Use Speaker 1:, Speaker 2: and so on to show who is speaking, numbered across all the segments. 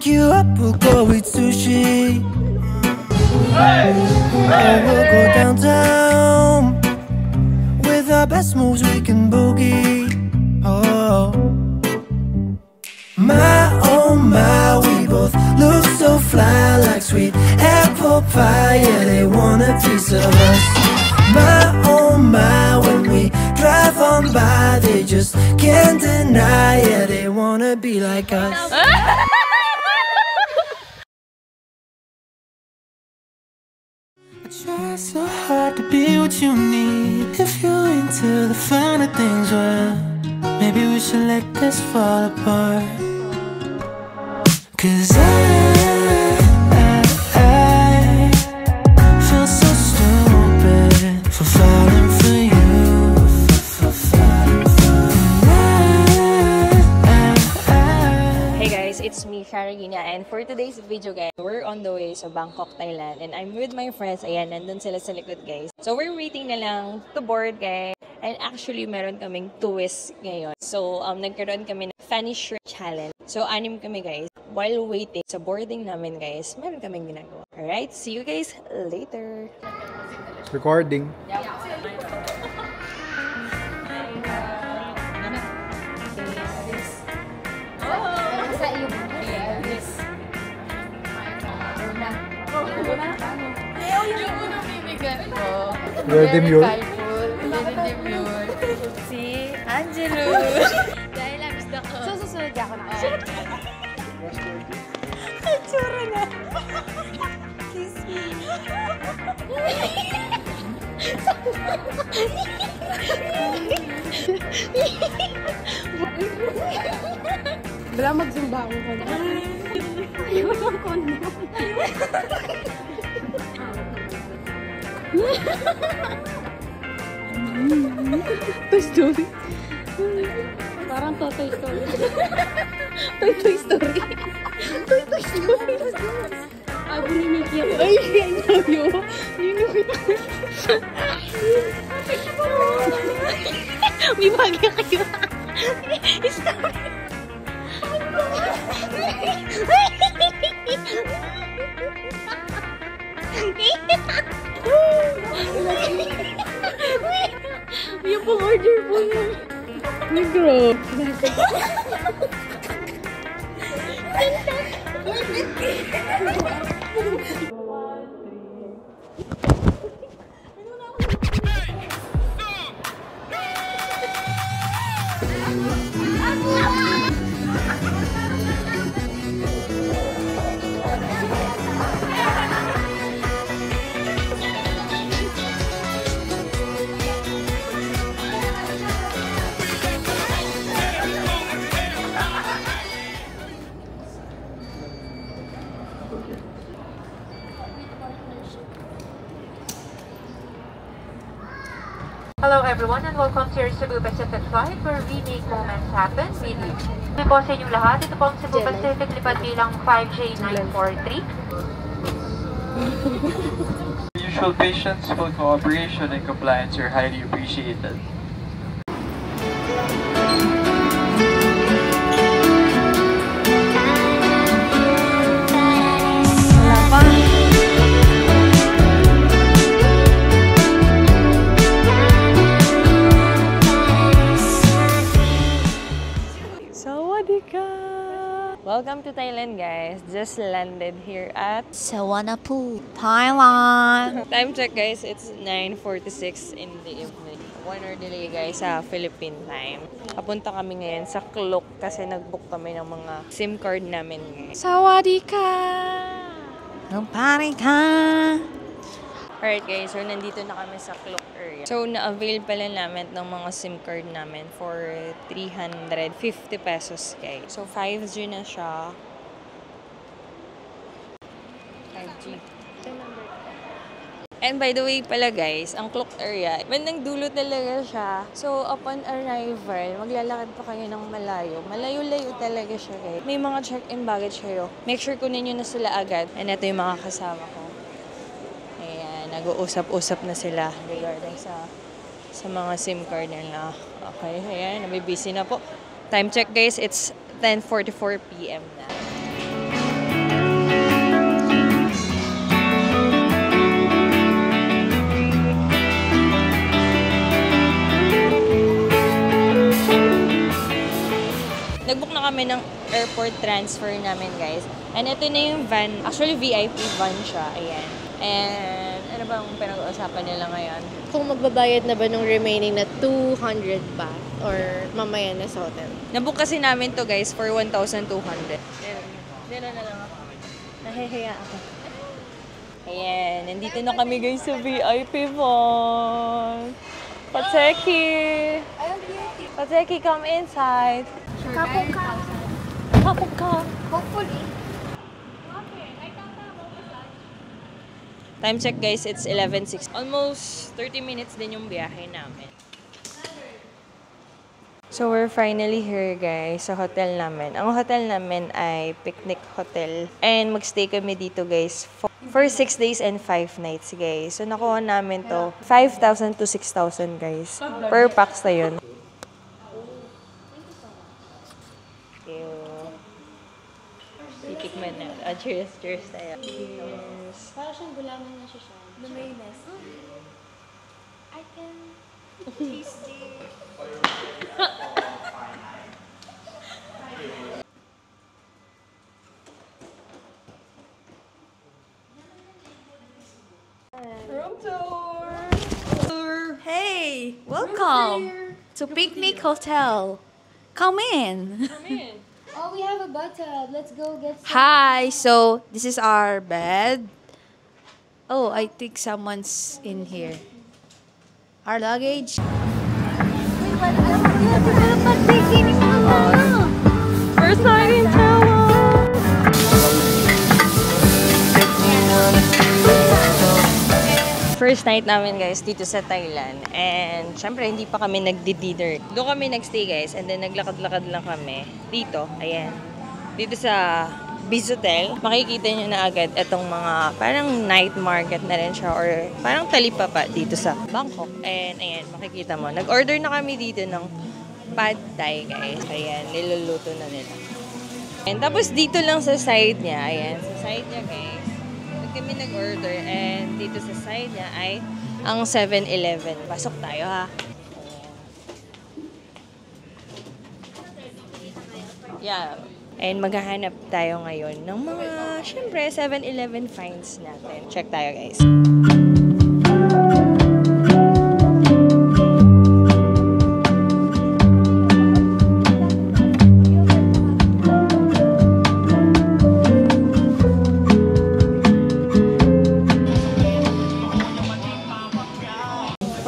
Speaker 1: you up, we'll go eat sushi. Hey! Or we'll go downtown. With our best moves we can boogie. Oh my, we both look so fly, like sweet apple pie. Yeah, they want a piece of us. My, when we drive on by, they just can't deny. Yeah, they wanna be like us. I try so hard to be what you need. If you're into the finer things, well, maybe we should let this fall apart. 'Cause I feel so stupid for falling for you.
Speaker 2: Hey guys, it's me, Sharagina, and for today's video guys, we're on the way sa Bangkok, Thailand, and I'm with my friends. Ayan, nandun sila sa likod guys. So we're waiting na lang to board guys. And actually, meron kaming twist ngayon. So, nagkaroon kami ng funny shirt challenge. So, 6 kami guys. While waiting sa boarding namin guys, meron kaming ginagawa. Alright, see you guys later.
Speaker 3: Recording.
Speaker 2: Yeah.
Speaker 3: You're demure.
Speaker 2: Si Angelo.
Speaker 4: Dahil labis na ko. So, susunod ako na.
Speaker 2: Ang tsura na. Kiss me.
Speaker 4: Wala magsumba ako ko na. Ayaw ng kondom. Toy Story. Parang Toy Story. Toy Story. Toy Story. Abo ni Mickey ako. Ay, I know you. You know it. May bagay kayo. Stop. Yung pang order po yun. Negro.
Speaker 5: Hello everyone and welcome to your Cebu Pacific flight where we make moments happen with you. Sabi po sa inyong lahat, ito po ang Cebu Pacific lipad bilang 5J943.
Speaker 6: Usual patience, full cooperation and compliance are highly appreciated.
Speaker 2: Welcome to Thailand guys. Just landed here at
Speaker 4: Sawanapu, Thailand.
Speaker 2: Time check guys, it's 9:46 in the evening. 1 hour delay guys sa Philippine time. Papunta kami ngayon sa Klook kasi nag-book kami ng mga SIM card namin ngayon.
Speaker 4: Sawadika! Ang pare ka!
Speaker 2: Alright guys, so nandito na kami sa Klook area. So na-avail pala namin ng mga SIM card namin for 350 pesos guys. So 5G na siya. 5G. And by the way pala guys, ang Klook area, bandang dulo talaga siya. So upon arrival, maglalakad pa kayo ng malayo. Malayo-layo talaga siya guys. May mga check-in baggage kayo. Make sure kunin nyo na sila agad. And ito yung mga kasama ko. Nag-uusap-usap na sila regarding sa mga SIM card nila. Okay, ayan, nabibisi na po. Time check guys, it's 10:44 PM na. kami ng airport transfer namin, guys. And ito na yung van. Actually, VIP van siya. Ayan. And ano bang pinag-uusapan nila ngayon?
Speaker 4: Kung magbabayad na ba nung remaining na 200 ba? Or mamaya na sa hotel?
Speaker 2: Nabook kasi namin to, guys, for 1,200. Dito na lang ako. Nahihiya ako. Ayan. Nandito na kami, guys, sa VIP van. Pateki! Pateki, come inside.
Speaker 4: Kapag ka.
Speaker 2: Kapag ka.
Speaker 4: Hopefully.
Speaker 2: Time check, guys, it's 11:06. Almost 30 minutes din yung biyahe namin. So, we're finally here, guys, sa hotel namin. Ang hotel namin ay Picnic Hotel. And magstay kami dito, guys, for 6 days and 5 nights, guys. So, nakuha namin to 5,000 to 6,000, guys. Per pax na yun. Titikman na. Cheers, cheers tayo. Cheers.
Speaker 4: Parang siyang gulaman na siya. The mayonnaise. I can taste it.
Speaker 2: Room tour!
Speaker 7: Hey, welcome to Picnic Hotel. Come in.
Speaker 2: Come in.
Speaker 4: Oh, we have a bathtub. Let's go get some.
Speaker 7: Hi, so this is our bed. Oh, I think someone's in here. Our luggage.
Speaker 2: First night in Taiwan! First night namin, guys, dito sa Thailand. And, syempre, hindi pa kami nagdi-dinner. Doon kami nagstay, guys. And then, naglakad-lakad lang kami. Dito, ayan. Dito sa Bizutel. Makikita nyo na agad itong mga, parang night market na rin siya. Or, parang talipapa dito sa Bangkok. And, ayan, makikita mo. Nag-order na kami dito ng pad thai, guys. Ayan, niluluto na nila. And, tapos, dito lang sa side niya. Ayan, sa side niya, guys. Kami nag-order and dito sa side niya ay ang 7-Eleven. Pasok tayo, ha? Yeah. And maghahanap tayo ngayon ng mga, syempre, 7-Eleven finds natin. Check tayo, guys.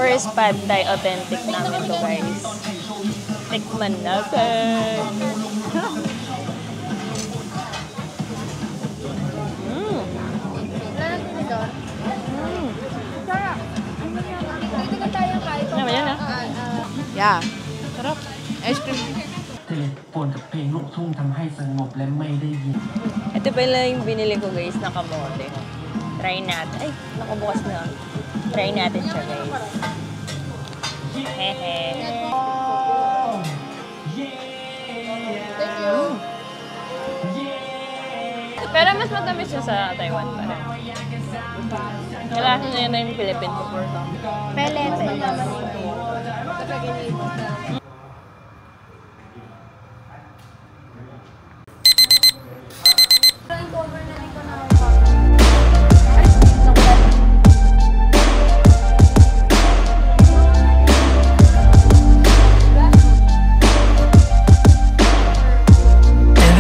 Speaker 2: First pad thai authentic namin to, guys. Tikman natin.
Speaker 7: Yeah. Sarap. Ice cream.
Speaker 8: ปนกับเพลงลูกทุ่งทำให้สงบและไม่ได้ยิน
Speaker 2: Ito pala yung binili ko, guys, na kamote. Try natin. Ay, nakabukas na. Try natin siya, guys. Hehe. Pero mas matamis siya sa Taiwan pa rin. Kailangan na yun na yung Philippines.
Speaker 4: Pelete.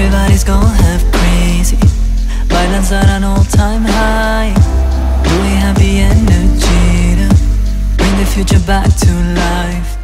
Speaker 1: Everybody's gonna have crazy violence at an all-time high. Do we have the energy to bring the future back to life?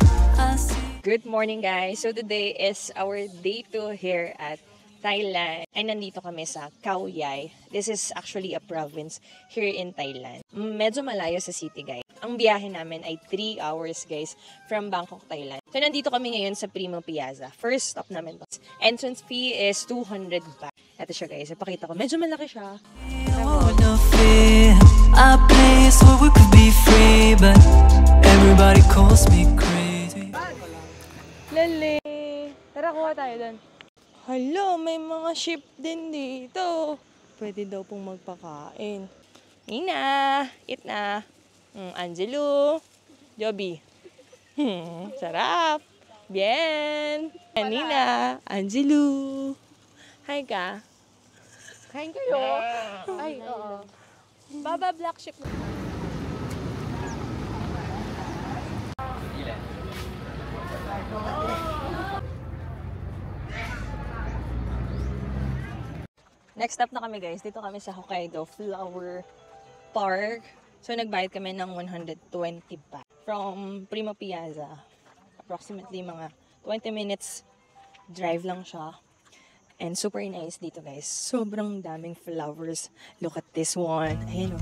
Speaker 2: Good morning, guys. So today is our day 2 here at Thailand. Ay, nandito kami sa Khao Yai. This is actually a province here in Thailand. Medyo malayo sa city, guys. Ang biyahe namin ay 3 hours, guys, from Bangkok, Thailand. So, nandito kami ngayon sa Primo Piazza. First stop namin. Entrance fee is 200 baht. Ito siya, guys. Ipakita ko. Medyo malaki siya.
Speaker 1: No fear, a place where we could be free, but everybody calls me crazy.
Speaker 2: Lali! Tara, kuha tayo doon. Hala, may mga ship din dito. Pwede daw pong magpakain. Nina! Eat na! Angelo! Joby! Sarap! Bien! Nina, Angelou. Hi ka.
Speaker 4: Kain kayo. Ay, oo. Baba black sheep.
Speaker 2: Next stop na kami guys. Dito kami sa Hokkaido Flower Park. So nagbayad kami ng 120 pa. From Prima Piazza. Approximately mga 20 minutes drive lang siya. And super nice dito guys. Sobrang daming flowers. Look at this one. Ayan o.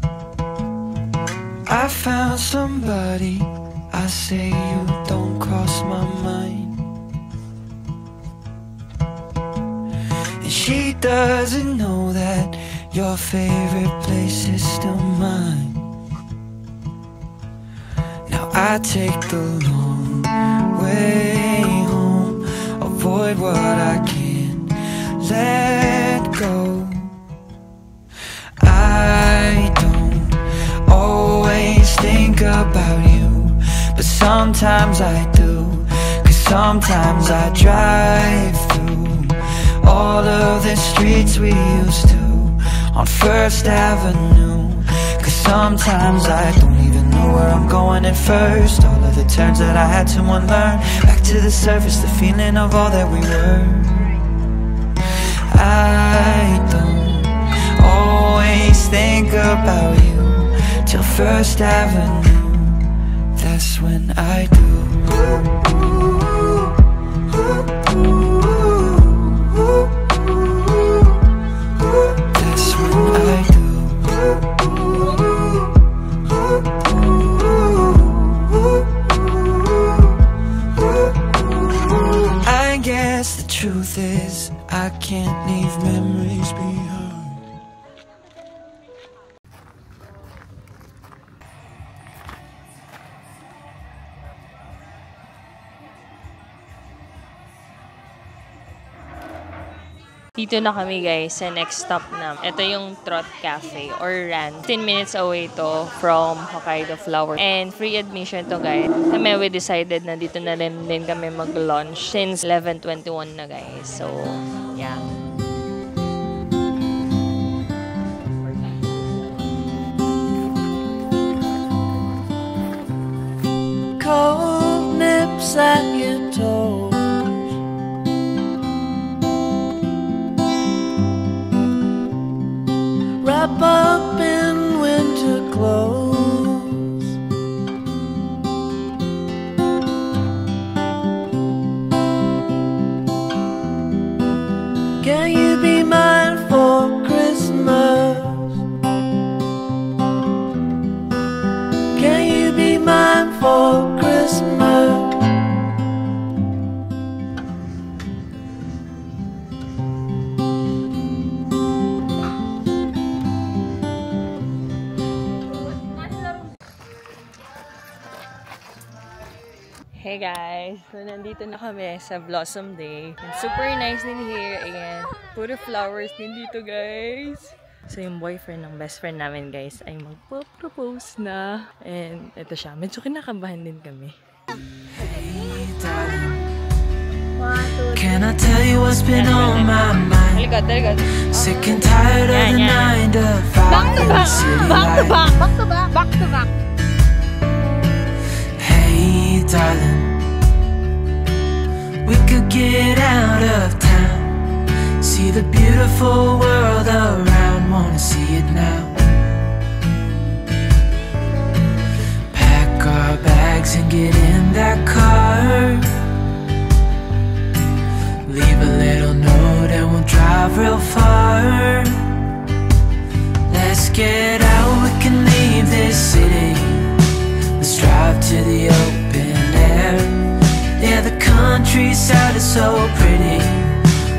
Speaker 1: I found somebody, I say you don't cross my mind. And she doesn't know that your favorite place is still mine. Now I take the long way home, avoid what I can't let go. I don't always think about you, but sometimes I do, 'cause sometimes I drive through all of the streets we used to on First Avenue, 'cause sometimes I don't even know where I'm going at first. All of the turns that I had to unlearn, back to the surface, the feeling of all that we were. I don't always think about you till First Avenue, that's when I do. That's when I do. I guess the truth is I can't leave memories behind.
Speaker 2: Dito na kami guys sa next stop na. Ito yung Trot Cafe or RAN. 10 minutes away to from Hokkaido Flower. And free admission to guys. Kami we decided na dito na rin din kami mag-launch since 11:21 na guys. So, yeah.
Speaker 1: Cold nips at your toes, wrap up in winter clothes. Can you be mine for Christmas? Can you be mine for Christmas?
Speaker 2: Hey guys! So, nandito na kami sa Blossom Day. And super nice din here. Ayan. Puro flowers din dito guys. So, yung boyfriend ng best friend namin guys ay magpo-propose na. And ito siya. Medyo kinakabahan din kami.
Speaker 1: Hey darling, can I tell you what's been on my mind?
Speaker 2: Talikod, talikod.
Speaker 1: Sick and tired of the 9 to 5.
Speaker 4: Back to back! Back to back! Back to back! Back to back!
Speaker 1: Hey darling, we could get out of town, see the beautiful world around, wanna see it now. Pack our bags and get in that car, leave a little note and we'll drive real far. Let's get out, we can leave this city, let's drive to the open air. Yeah, the countryside is so pretty,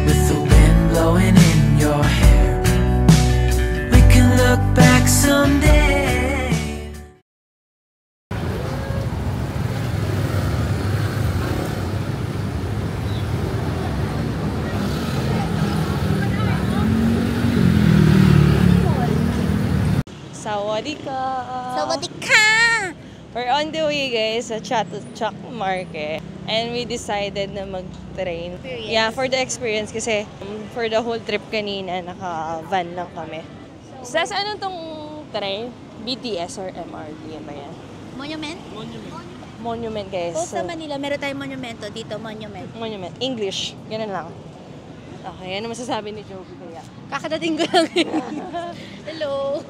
Speaker 1: with the wind blowing in your hair. We can look back someday.
Speaker 2: Sawadee ka!
Speaker 4: Sawadee ka!
Speaker 2: We're on the way, guys, sa Chatuchak Market. And we decided na mag-train. Yeah, for the experience kasi for the whole trip kanina, naka-van lang kami. Sas, ano tong train? BTS or MRT? Yan ba yan?
Speaker 4: Monument?
Speaker 2: Monument, guys.
Speaker 4: Po sa Manila, meron tayong monumento dito, monument.
Speaker 2: Monument. English. Ganun lang. Okay, ano masasabi ni Joby kaya?
Speaker 4: Kakadating ko lang. Hello.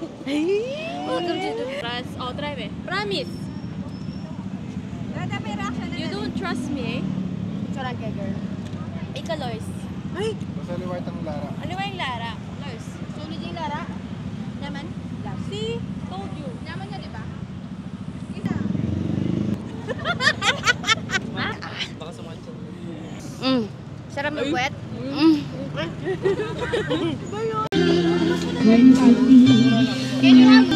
Speaker 4: Welcome to the France. Oh, drive eh. Promise. You don't trust me eh? Charang ka, girl. Ika, Lois. Ay!
Speaker 3: Basta liwait ang Lara.
Speaker 4: Ano ba yung Lara? Lois. Sulit yung Lara? Naman? See? Told you. Naman nga, di ba?
Speaker 6: Baka sumancho.
Speaker 4: Sarap na buwet? Can you have...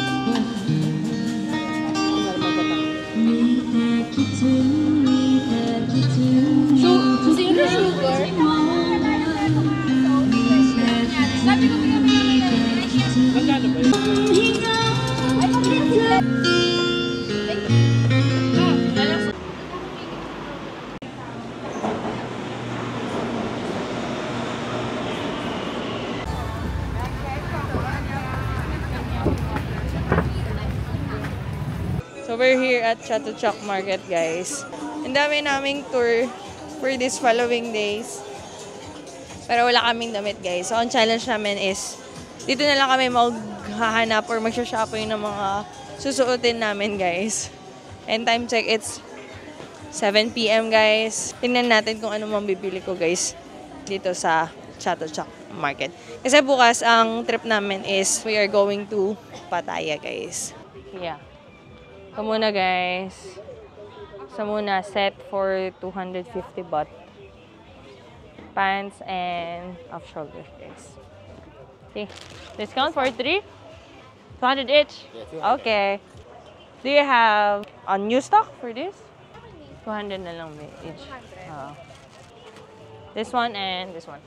Speaker 4: Zero sugar? Sabi ko magkano ba yun?
Speaker 2: So we're here at Chatuchak Market, guys. Ang dami naming tour for these following days. Pero wala kaming damit, guys. So ang challenge namin is dito na lang kami maghahanap or magsha-shopping ng mga susuotin namin, guys. And time check, it's 7 PM, guys. Tingnan natin kung ano mang bibili ko, guys, dito sa Chatuchak Market. Kasi bukas ang trip namin is we are going to Pattaya, guys. Yeah. Ito muna, guys. Ito muna, set for 250 baht. Pants and off-shoulder, guys. Okay. Discount for 3? 200 each? Okay. Do you have a new stock for this? 200 na lang each. This one and this one.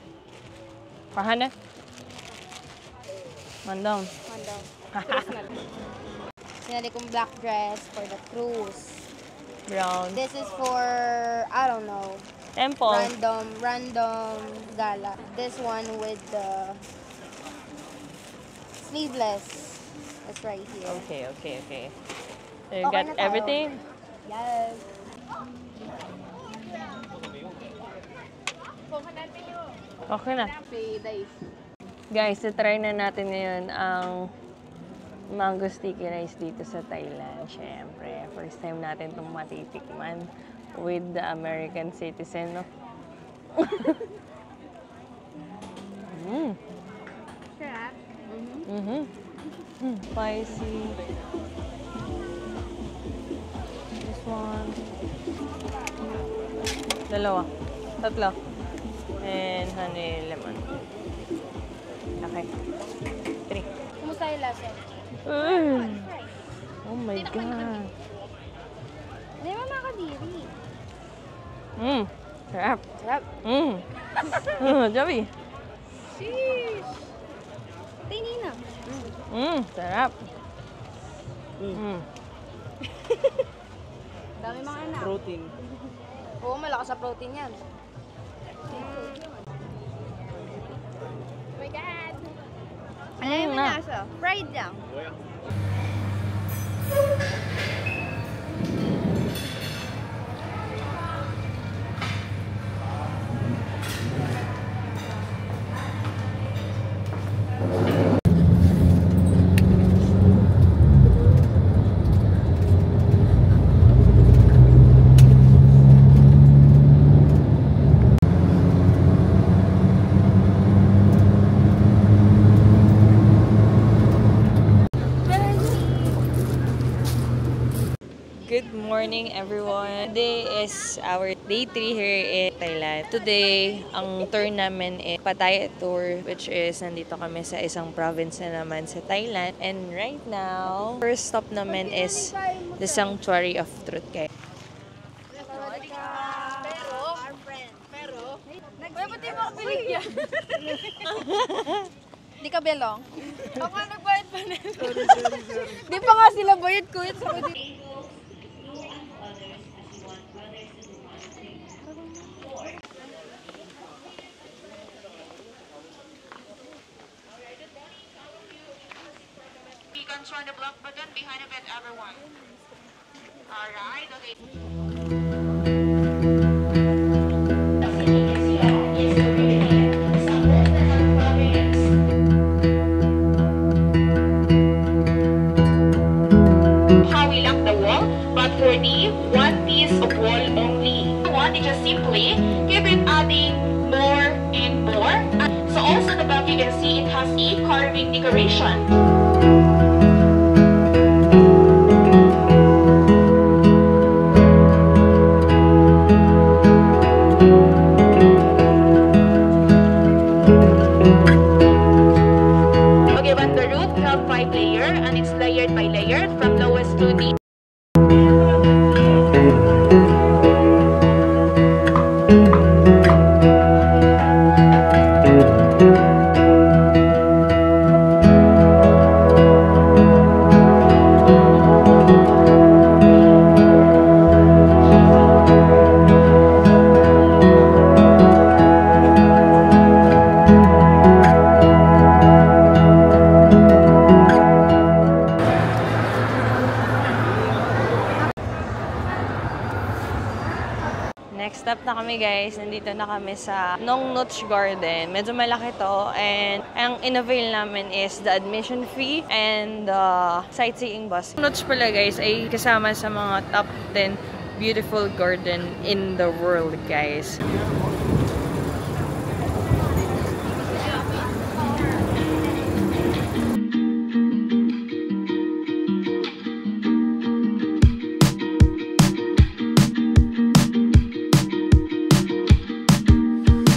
Speaker 2: 400? One down.
Speaker 4: Pinali kong black dress for the cruise.
Speaker 2: Brown.
Speaker 4: This is for, I don't know,
Speaker 2: Temple.
Speaker 4: random gala. This one with the sleeveless. That's right here.
Speaker 2: Okay. So you
Speaker 4: Okay
Speaker 2: got
Speaker 4: na tayo.
Speaker 2: everything?
Speaker 4: Yes.
Speaker 2: Okay na. Guys, try na natin ngayon ang mango sticky rice dito sa Thailand. Siyempre, first time natin itong matitikman with the American citizen, no?
Speaker 4: Sarap.
Speaker 2: Spicy. This one. Dalawa. Tatlo. And honey lemon. Okay. 3.
Speaker 4: Kumusta yung lasa?
Speaker 2: Oh my God.
Speaker 4: Hindi mo makadiri.
Speaker 2: Sarap.
Speaker 4: Sarap.
Speaker 2: Joby.
Speaker 4: Sheesh. Tinina.
Speaker 2: Sarap.
Speaker 4: Dami mga anak.
Speaker 6: Protein.
Speaker 4: Oo, malakas sa protein yan. Oh my God. Ano yung lasa? Fried lang.
Speaker 2: Good morning, everyone. Today is our day 3 here in Thailand. Today, ang tour namin is Pattaya Tour, which is nandito kami sa isang province na naman sa Thailand. And right now, first stop namin is the Sanctuary of Truth. Kaya
Speaker 4: Di ka belong? Ako nagbayad pa nito. Di pa nga sila bayad ko.
Speaker 5: punch on the block button behind the bed, everyone. Alright, okay. How we lock the wall, but for the one piece of wall only. One is just simply keep it adding more and more. So also the back you can see it has a carving decoration. Okay, on the roof we have 5 layers and it's layered by layer from lowest to the
Speaker 2: Next stop na kami guys, nandito na kami sa Nong Notch Garden. Medyo malaki to and ang in-avail namin is the admission fee and the sightseeing bus. Notch pala guys ay kasama sa mga top 10 beautiful garden in the world guys.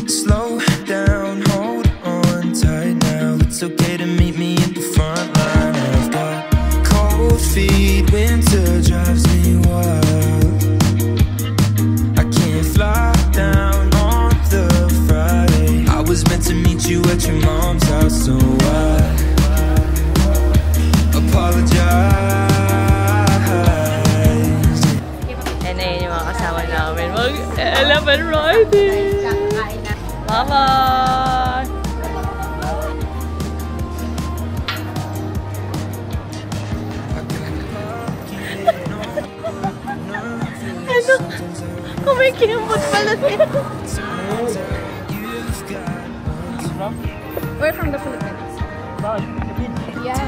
Speaker 1: Slow down, hold on tight now. It's okay to meet me at the front line. I've got cold feet, winter drives me wild. I can't fly down on the Friday. I was meant to meet you at your mom's house, so I apologize.
Speaker 2: And ayun yung mga kasama namin mag-elephant riding. Bye-bye! Ano? Kumikimot pala siya.
Speaker 4: We're from the Philippines. Yeah.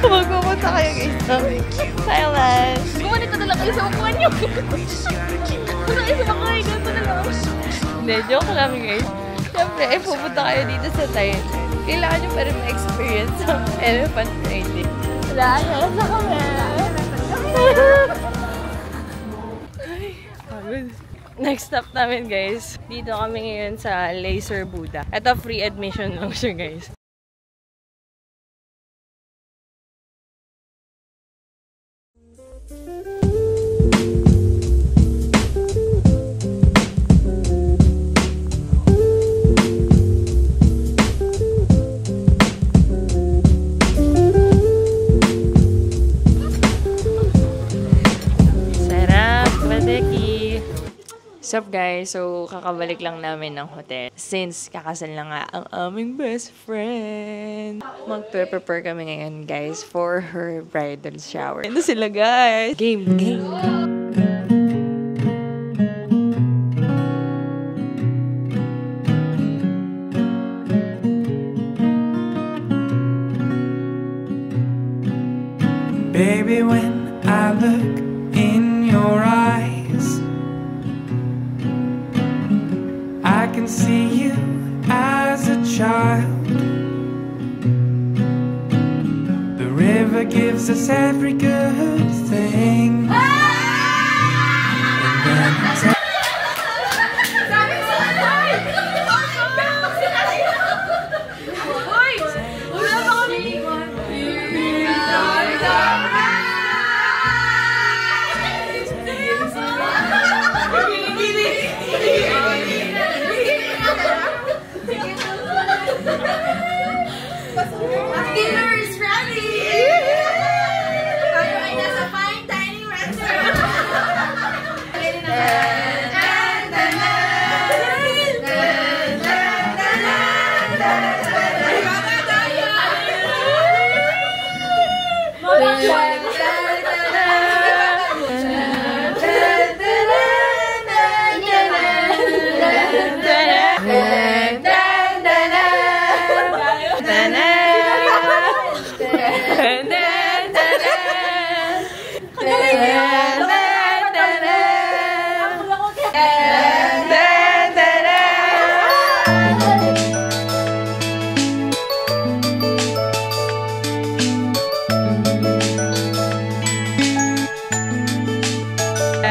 Speaker 2: Kapag pumunta kayo guys sa Thailand.
Speaker 4: Gumanin ko na lang kayo sa upuan niyo. Kung kayo sa makay, ganito na lang.
Speaker 2: Hindi, joke lang guys. Siyempre, pupunta kayo dito sa Thailand. Kailangan nyo pa rin ma-experience ang elephant riding. Wala, sa camera. Next stop namin guys. Dito kami ngayon sa Laser Buddha. Ito free admission lang siya guys. What's up guys? So, kakabalik lang namin ng hotel. Since kakasal na nga ang aming best friend. Magpe-prepare kami ngayon guys for her bridal shower. Ito sila guys! Game!
Speaker 1: Baby, when I look in your eyes, I can see you as a child. The river gives us every good thing. And then
Speaker 4: Dinner is ready!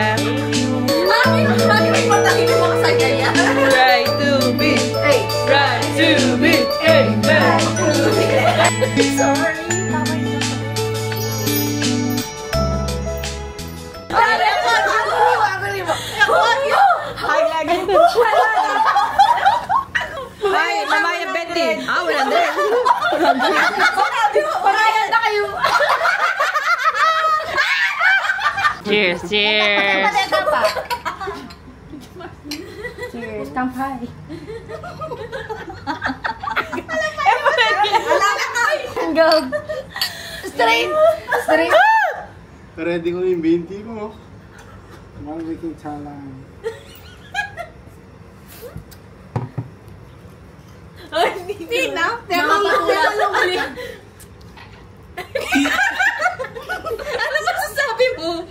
Speaker 7: Praya. Right to be, right to be, amen. Ay, mamaya Betty. Ah, wala din. Cheers, cheers.
Speaker 4: Cheers, kampai. Go. Straight. Straight.
Speaker 9: Ready ko na yung 20 mo. One weekend challenge.
Speaker 4: Hindi na. Ano masasabi mo?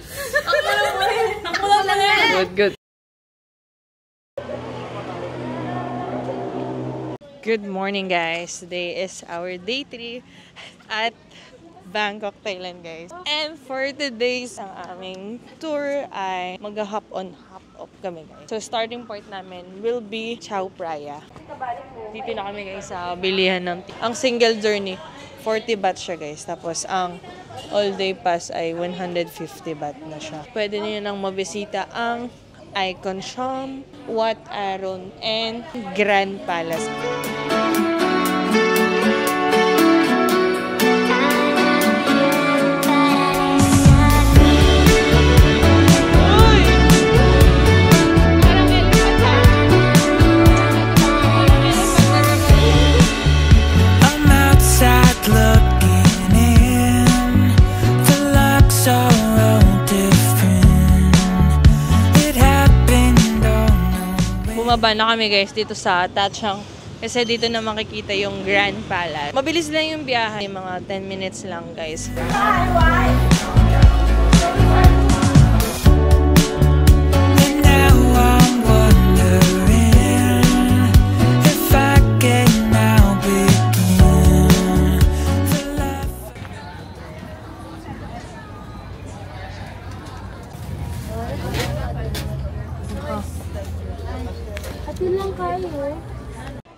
Speaker 4: Ako lang yan.
Speaker 7: Good, good. Good morning, guys. Today is our day 3 at Bangkok, Thailand, guys. And for today's ang aming tour ay mag-hop on, hop off kami, guys. So, starting point namin will be Chao Phraya. Dito na kami, guys, sa bilihan ng ang single journey, 40 baht siya, guys. Tapos, ang all-day pass ay 150 baht na siya. Pwede niyo nang mabisita ang Icon Shom, Wat Arun, and Grand Palace. Bumaba na kami, guys, dito sa Tachang kasi dito na makikita yung Grand Palace. Mabilis lang yung biyahe, mga 10 minutes lang, guys.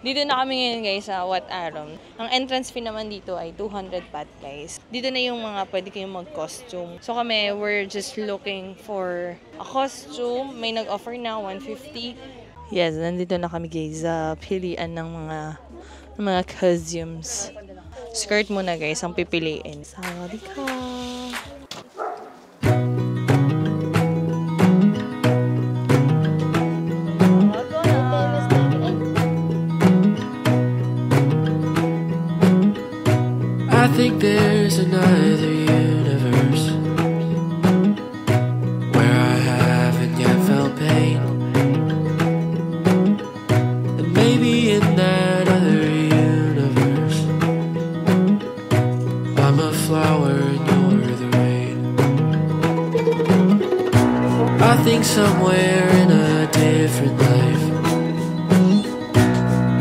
Speaker 7: Dito na kami ngayon, guys, sa Wat Arun. Ang entrance fee naman dito ay 200 baht, guys. Dito na yung mga pwede kayong mag-costume. So kami, we're just looking for a costume. May nag-offer na 150. Yes, nandito na kami, guys, sa pilian ng mga costumes. Skirt muna, guys, ang pipiliin. Sawadee-ka!
Speaker 10: I think there's another universe where I haven't yet felt pain, and maybe in that other universe I'm a flower and you're the rain. I think somewhere in a different life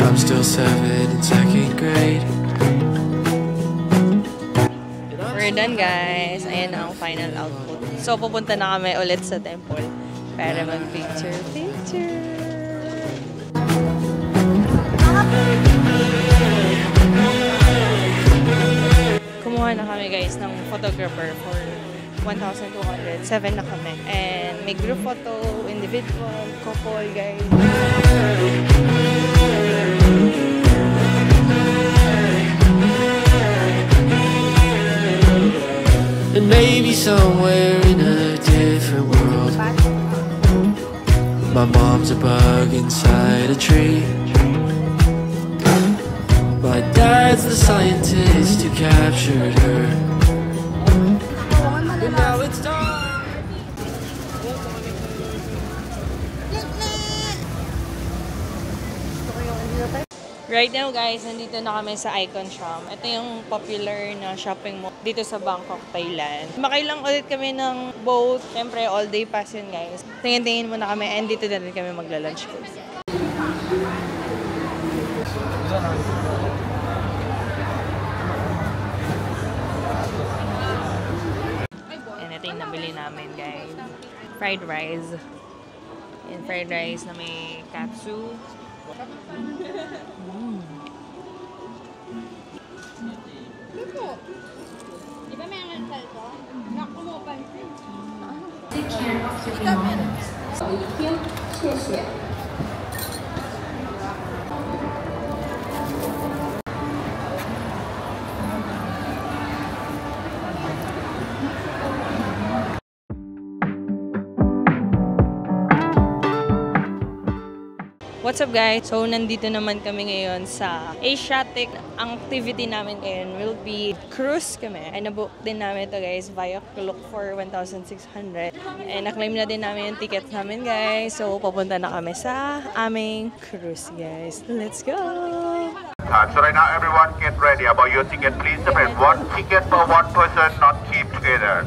Speaker 10: I'm still 7 in 2nd grade.
Speaker 7: We're done, guys. Ayan ang final output. So, pupunta na kami ulit sa temple para mag-picture. Kumuha na kami, guys, ng photographer for 1,200. 7 na kami. And may group photo, individual, couple, guys.
Speaker 10: And maybe somewhere in a different world my mom's a bug inside a tree. My dad's the scientist who captured her. And now it's time.
Speaker 7: Right now, guys, nandito na kami sa Icon Shom. Ito yung popular na shopping mall dito sa Bangkok, Thailand. Makay lang ulit kami ng boat. Siyempre, all day pass yun, guys. Tingin-tingin muna kami and dito na rin kami magla-lunch. And ito yung nabili namin, guys.
Speaker 2: fried rice. Yan, fried rice na may katsu.
Speaker 4: Di ba may rental ko? Nakumupan.
Speaker 5: Take care of your belongings. 有一天，谢谢。
Speaker 2: What's up guys? So nandito naman kami ngayon sa Asiatic. Ang activity namin ngayon will be cruise kami. Ay nabook din namin ito guys via Klook for 1,600. And na-claim na din namin yung tickets namin guys. So papunta na kami sa aming cruise guys. Let's go!
Speaker 11: So right now everyone get ready about your ticket. Please separate one ticket per one person, not keep together.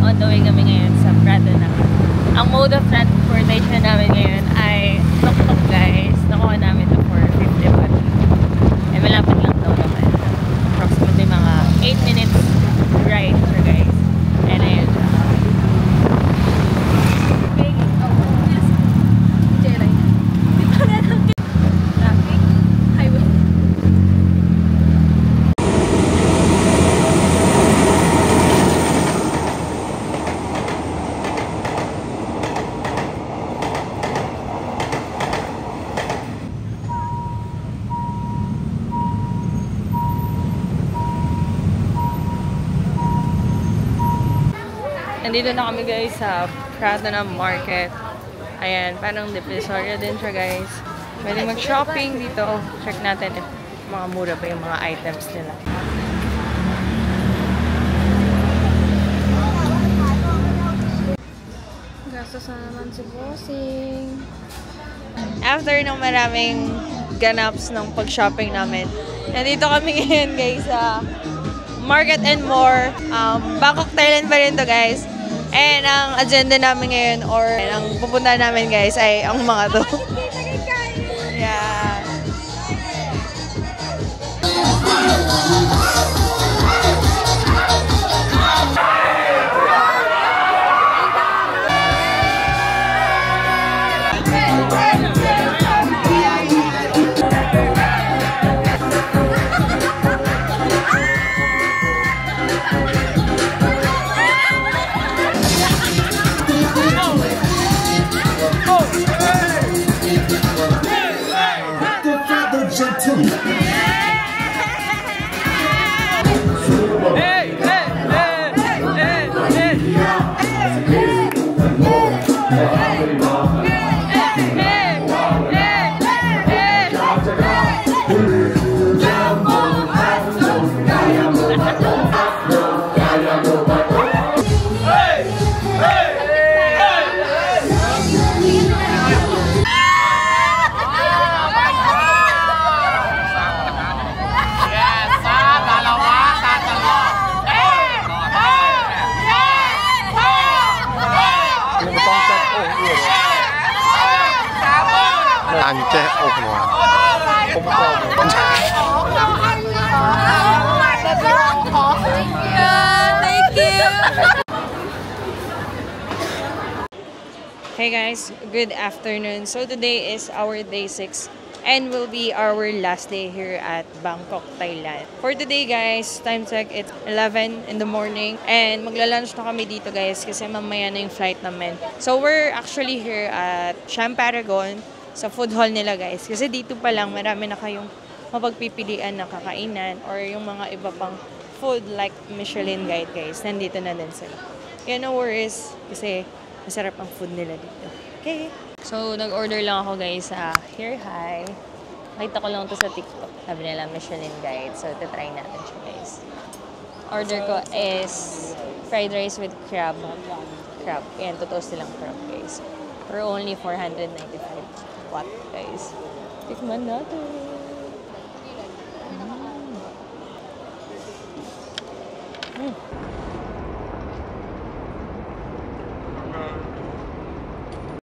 Speaker 2: On the way kami ngayon sa Prado na. Ang mode of transportation namin ngayon ay tuk-tuk guys. Nakuha namin ito for 50 baht. Eh malapit lang daw naman. Approximately mga 8 minutes ride for guys. And ayun siya. Nandito na kami guys sa Prado na Market. Ayan, parang Divisoria din siya guys. Pwede mag-shopping dito. Check natin if mga mura pa yung mga items nila.
Speaker 4: Gastos na naman si Bossing.
Speaker 2: After ng maraming ganaps ng pag-shopping namin, nandito kami ngayon guys sa Market and More. Bangkok, Thailand pa rin to guys. And ang agenda namin ngayon or ang pupunta namin guys ay ang mga to. Yeah. Hey guys, good afternoon. So today is our day 6 and will be our last day here at Bangkok, Thailand. For today guys, time check, it's 11 in the morning and magla-lunch na kami dito guys kasi mamaya na yung flight namin. So we're actually here at Sham Paragon sa food hall nila guys kasi dito pa lang marami na kayong mapagpipilian na kakainan or yung mga iba pang food like Michelin guide guys. Nandito na din sila. Yeah, no worries kasi masarap ang food nila dito. Okay. So, nag-order lang ako guys sa Here High. Nakita ko lang ito sa TikTok. Sabi nila Michelin guide. So, try natin siya guys. Order ko is fried rice with crab. Crab. Ayan, totoast silang crab guys. For only 495 baht guys. Tikman natin.